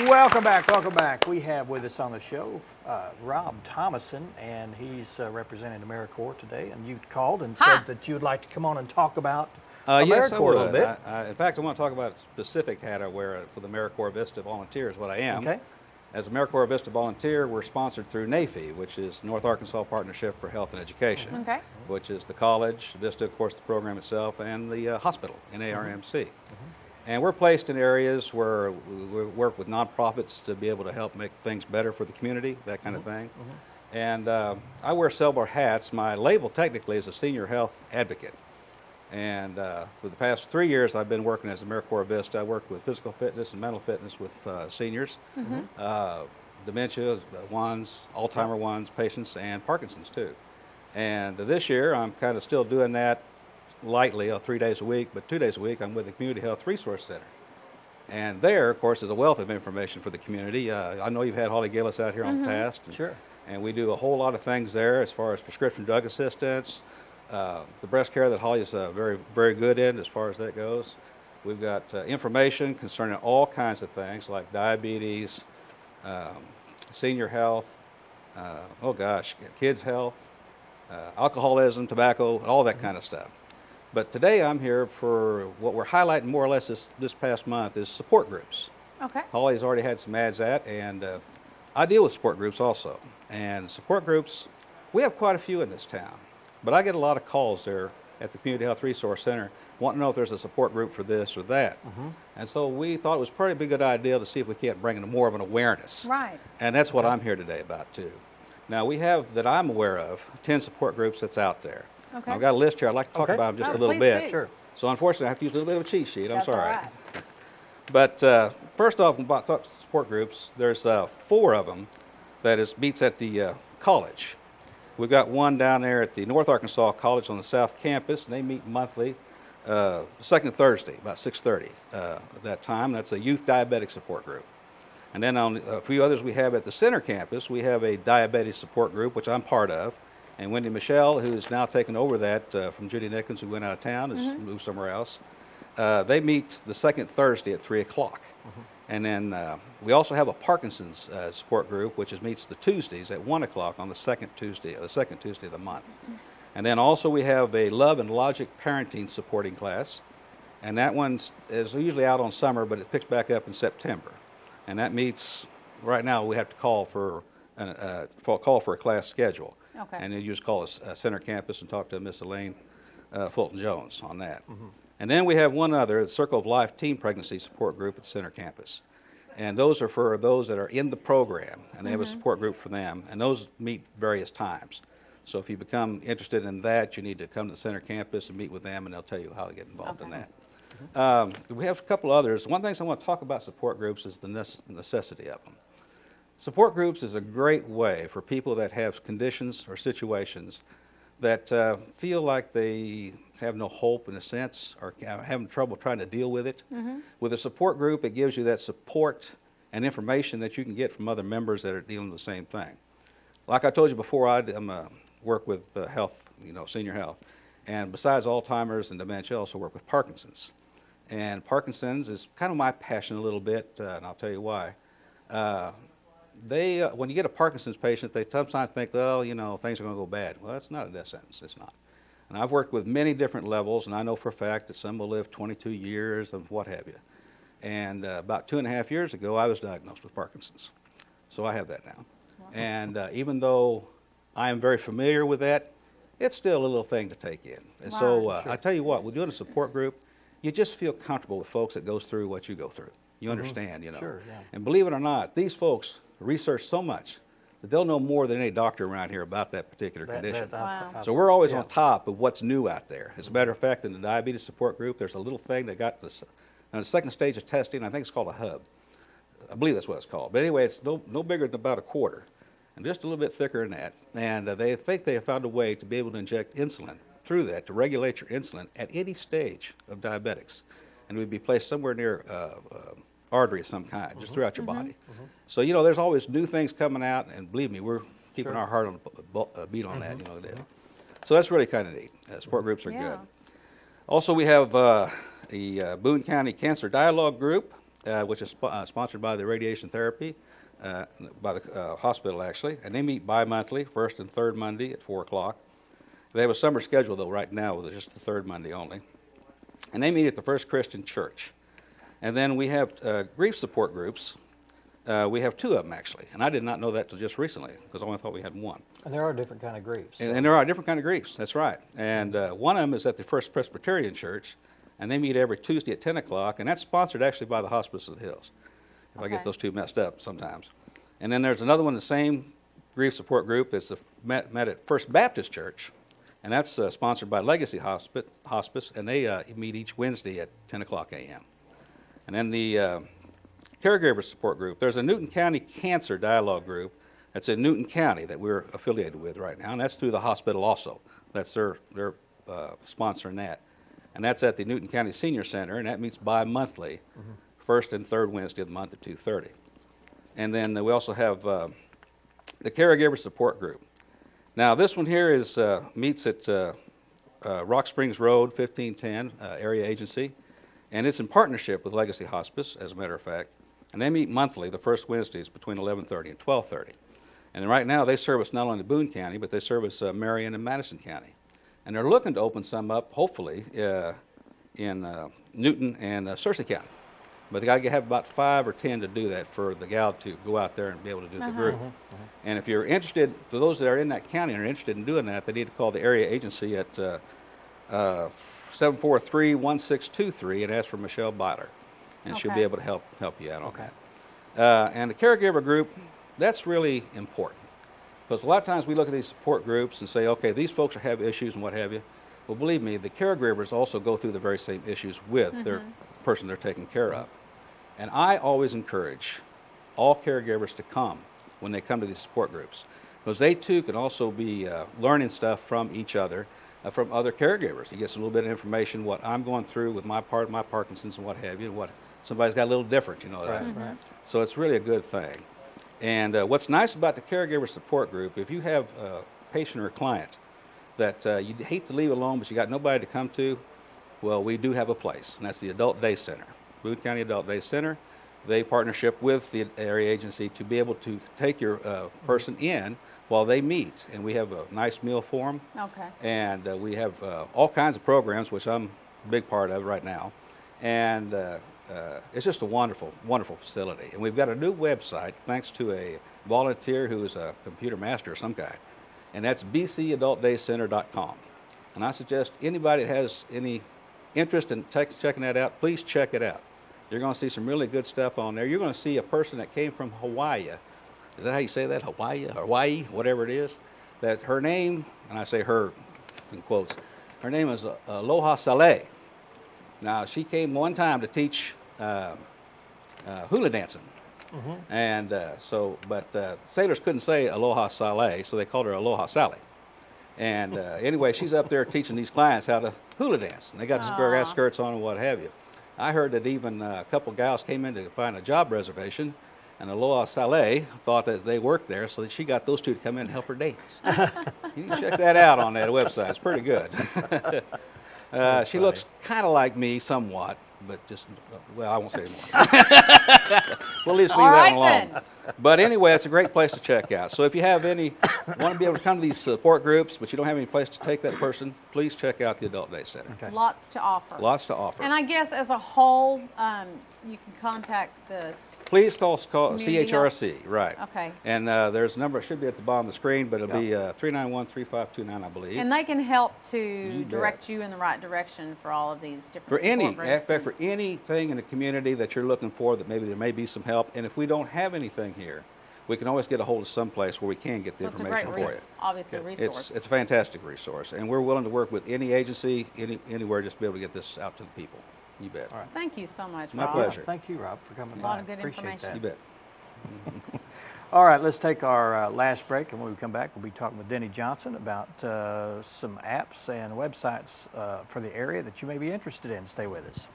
Welcome back, welcome back. We have with us on the show Rob Thomason, and he's representing Americorp today. And you called and said that you'd like to come on and talk about yes, Americorp a little bit. In fact, I want to talk about a specific hat I wear for the Americorp Vista Volunteers, what I am. Okay. As Americorp Vista Volunteer, we're sponsored through NAFE, which is North Arkansas Partnership for Health and Education, Okay. which is the college, Vista, of course, the program itself, and the hospital, NARMC. And we're placed in areas where we work with nonprofits to be able to help make things better for the community, that kind of thing. And I wear several hats. My label technically is a senior health advocate. And for the past 3 years, I've been working as Americorp Vista. I work with physical fitness and mental fitness with seniors, dementia ones, Alzheimer ones, patients, and Parkinson's too. And this year, I'm kind of still doing that lightly, 3 days a week, but 2 days a week I'm with the Community Health Resource Center. And there, of course, is a wealth of information for the community. I know you've had Holly Gillis out here on the past. Sure. And we do a whole lot of things there as far as prescription drug assistance, the breast care that Holly is very, very good in as far as that goes. We've got information concerning all kinds of things like diabetes, senior health, kids' health, alcoholism, tobacco, all that kind of stuff. But today I'm here for what we're highlighting more or less this past month is support groups. Okay. Holly's already had some ads at, and I deal with support groups also. And support groups, we have quite a few in this town. But I get a lot of calls there at the Community Health Resource Center wanting to know if there's a support group for this or that. And so we thought it was probably a good idea to see if we can't bring in more of an awareness. Right. And that's what I'm here today about too. Now we have, that I'm aware of, 10 support groups that's out there. Okay. I've got a list here. I'd like to talk Okay. about them just Oh, a little please bit. do. Sure. So unfortunately I have to use a little bit of a cheat sheet. I'm That's sorry. all right. But first off, about talk to support groups, there's 4 of them that meets at the college. We've got one down there at the North Arkansas College on the South Campus, and they meet monthly, second Thursday, about 6:30 at that time. That's a youth diabetic support group. And then on a few others we have at the Center Campus, we have a diabetes support group, which I'm part of. And Wendy Michelle, who's now taken over that from Judy Nickens, who went out of town, has moved somewhere else. They meet the second Thursday at 3 o'clock. And then we also have a Parkinson's support group, which meets the Tuesdays at 1 o'clock on the second Tuesday of the month. And then also we have a Love and Logic Parenting supporting class. And that one is usually out on summer, but it picks back up in September. And that meets, right now we have to call for a class schedule. Okay. And then you just call a Center Campus and talk to Miss Elaine Fulton Jones on that. And then we have one other, the Circle of Life Teen Pregnancy Support Group at the Center Campus. And those are for those that are in the program, and they have a support group for them, and those meet various times. So if you become interested in that, you need to come to the Center Campus and meet with them, and they'll tell you how to get involved in that. We have a couple others. One of the things I want to talk about support groups is the necessity of them. Support groups is a great way for people that have conditions or situations that feel like they have no hope in a sense or having trouble trying to deal with it. With a support group, it gives you that support and information that you can get from other members that are dealing with the same thing. Like I told you before, I work with health, senior health. And besides Alzheimer's and dementia, I also work with Parkinson's. And Parkinson's is kind of my passion a little bit, and I'll tell you why. When you get a Parkinson's patient, they sometimes think, well, things are going to go bad. Well, that's not a death sentence. It's not. And I've worked with many different levels, and I know for a fact that some will live 22 years and what have you. And about 2.5 years ago, I was diagnosed with Parkinson's. So I have that now. Wow. And even though I am very familiar with that, it's still a little thing to take in. And so I tell you what, with doing a support group, you just feel comfortable with folks that goes through what you go through. You understand, Sure, yeah. And believe it or not, these folks research so much that they'll know more than any doctor around here about that particular condition. Wow. So we're always on top of what's new out there. As a matter of fact, in the diabetes support group, there's a little thing that got this, the second stage of testing, I think it's called a hub. I believe that's what it's called. But anyway, it's no bigger than about a quarter and just a little bit thicker than that. And they think they have found a way to be able to inject insulin through that to regulate your insulin at any stage of diabetics. And it would be placed somewhere near artery of some kind, just throughout your body. So, there's always new things coming out, and believe me, we're keeping our heart on a beat on that, So that's really kind of neat. Support groups are good. Also, we have the Boone County Cancer Dialogue Group, which is sponsored by the radiation therapy, by the hospital actually, and they meet bi-monthly, first and third Monday at 4 o'clock. They have a summer schedule though right now with just the third Monday only. And they meet at the First Christian Church. And then we have grief support groups. We have 2 of them actually, and I did not know that till just recently because I only thought we had 1. And there are different kind of griefs. And there are different kind of griefs, that's right. And one of them is at the First Presbyterian Church, and they meet every Tuesday at 10 o'clock, and that's sponsored actually by the Hospice of the Hills, if I get those 2 messed up sometimes. And then there's another one, the same grief support group, it's met at First Baptist Church, and that's sponsored by Legacy Hospice, and they meet each Wednesday at 10 o'clock a.m. And then the caregiver support group, there's a Newton County Cancer Dialogue Group that's in Newton County that we're affiliated with right now, and that's through the hospital also. That's their sponsoring that. And that's at the Newton County Senior Center, and that meets bi-monthly, first and third Wednesday of the month at 2:30. And then we also have the caregiver support group. Now this one here is meets at Rock Springs Road, 1510 area agency, and it's in partnership with Legacy Hospice, as a matter of fact. And they meet monthly, the first Wednesdays between 11:30 and 12:30. And right now they service not only Boone County, but they service Marion and Madison County. And they're looking to open some up, hopefully, in Newton and Searcy County. But they got to have about 5 or 10 to do that for the gal to go out there and be able to do the group. And if you're interested, for those that are in that county and are interested in doing that, they need to call the area agency at 743-1623 and ask for Michelle Byler. And she'll be able to help you out on that. And the caregiver group, that's really important. Because a lot of times we look at these support groups and say, okay, these folks have issues and what have you. Well, believe me, the caregivers also go through the very same issues with their person they're taking care of. And I always encourage all caregivers to come when they come to these support groups. Because they too can also be learning stuff from each other, from other caregivers. You get some little bit of information, what I'm going through with my Parkinson's and what have you, and what somebody's got a little different, you know. Right. So it's really a good thing. And what's nice about the caregiver support group, if you have a patient or a client that you hate to leave alone, but you got nobody to come to, well, we do have a place, and that's the Adult Day Center, Boone County Adult Day Center. They partnership with the area agency to be able to take your person in while they meet, and we have a nice meal for them. Okay. And we have all kinds of programs, which I'm a big part of right now, and it's just a wonderful, wonderful facility. And we've got a new website thanks to a volunteer who is a computer master of some kind, and that's bcadultdaycenter.com. And I suggest anybody that has any interest in checking that out, please check it out. You're going to see some really good stuff on there. You're going to see a person that came from Hawaii. Is that how you say that? Hawaii, whatever it is. That her name, and I say her in quotes, her name is Aloha Saleh. Now, she came one time to teach hula dancing. And but sailors couldn't say Aloha Saleh, so they called her Aloha Sally. And anyway, she's up there teaching these clients how to hula dance. And they got grass skirts on and what have you. I heard that even a couple gals came in to find a job reservation, and Aloha Saleh thought that they worked there, so that she got those 2 to come in and help her dance. You can check that out on that website. It's pretty good. She looks kind of like me somewhat, but just, well, I won't say anymore. We'll just leave that one alone. But anyway, it's a great place to check out. So if you have want to be able to come to these support groups, but you don't have any place to take that person, please check out the Adult Day Center. Okay. Lots to offer. Lots to offer. And I guess as a whole, you can contact this. Please call CHRC, right. Okay. And there's a number, it should be at the bottom of the screen, but it'll be 391-3529, I believe. And they can help to direct you in the right direction for all of these different support groups. In fact, for anything in the community that you're looking for, that maybe there may be some help. And if we don't have anything here, we can always get a hold of some place where we can get the information for you. Obviously, resource. It's a fantastic resource, and we're willing to work with any agency, anywhere, just to be able to get this out to the people. You bet. All right. Thank you so much, My Rob. pleasure. Thank you, Rob, for coming by. A lot of good Appreciate information. that. You bet. All right, let's take our last break, and when we come back, we'll be talking with Denny Johnson about some apps and websites for the area that you may be interested in. Stay with us.